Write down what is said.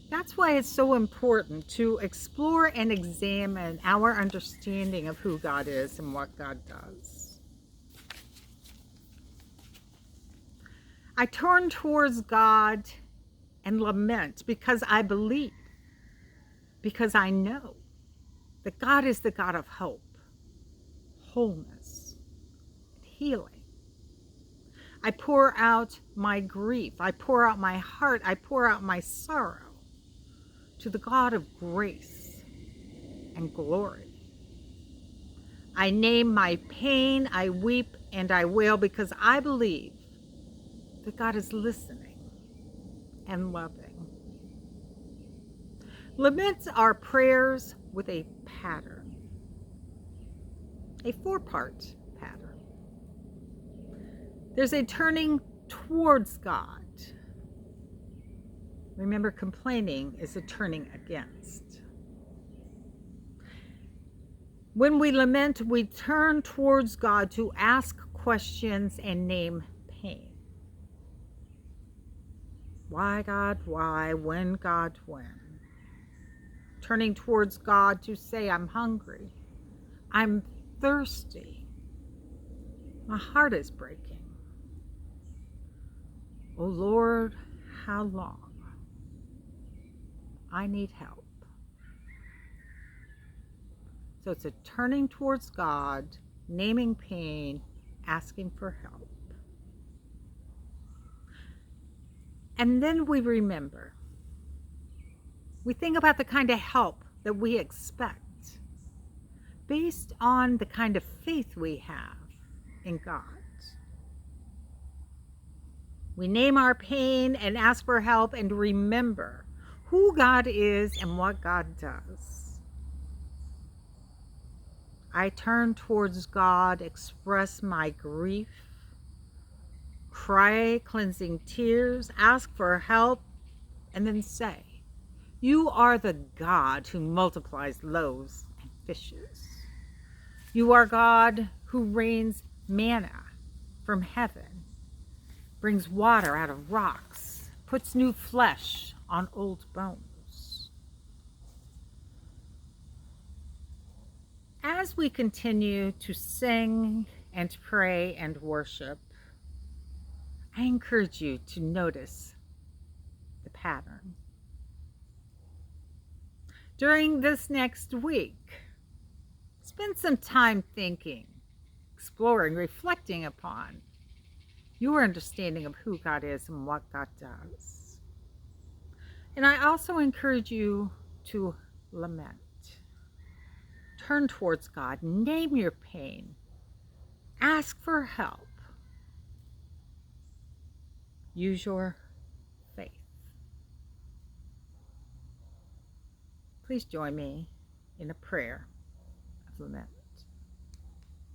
That's why it's so important to explore and examine our understanding of who God is and what God does. I turn towards God and lament because I believe, because I know that God is the God of hope, wholeness, and healing. I pour out my grief, I pour out my heart, I pour out my sorrow to the God of grace and glory. I name my pain, I weep, and I wail because I believe that God is listening and loving. Laments are prayers with a pattern, a four-part pattern. There's a turning towards God. Remember, complaining is a turning against. When we lament, we turn towards God to ask questions and name pain. Why, God, why? When, God, when? Turning towards God to say, I'm hungry. I'm thirsty. My heart is breaking. Oh Lord, how long? I need help. So it's a turning towards God, naming pain, asking for help. And then we remember. We think about the kind of help that we expect based on the kind of faith we have in God. We name our pain and ask for help and remember who God is and what God does. I turn towards God, express my grief, cry cleansing tears, ask for help, and then say, you are the God who multiplies loaves and fishes. You are God who rains manna from heaven, brings water out of rocks, puts new flesh on old bones. As we continue to sing and pray and worship, I encourage you to notice the pattern. During this next week, spend some time thinking, exploring, reflecting upon your understanding of who God is and what God does. And I also encourage you to lament. Turn towards God, name your pain, ask for help. Use your faith. Please join me in a prayer of lament.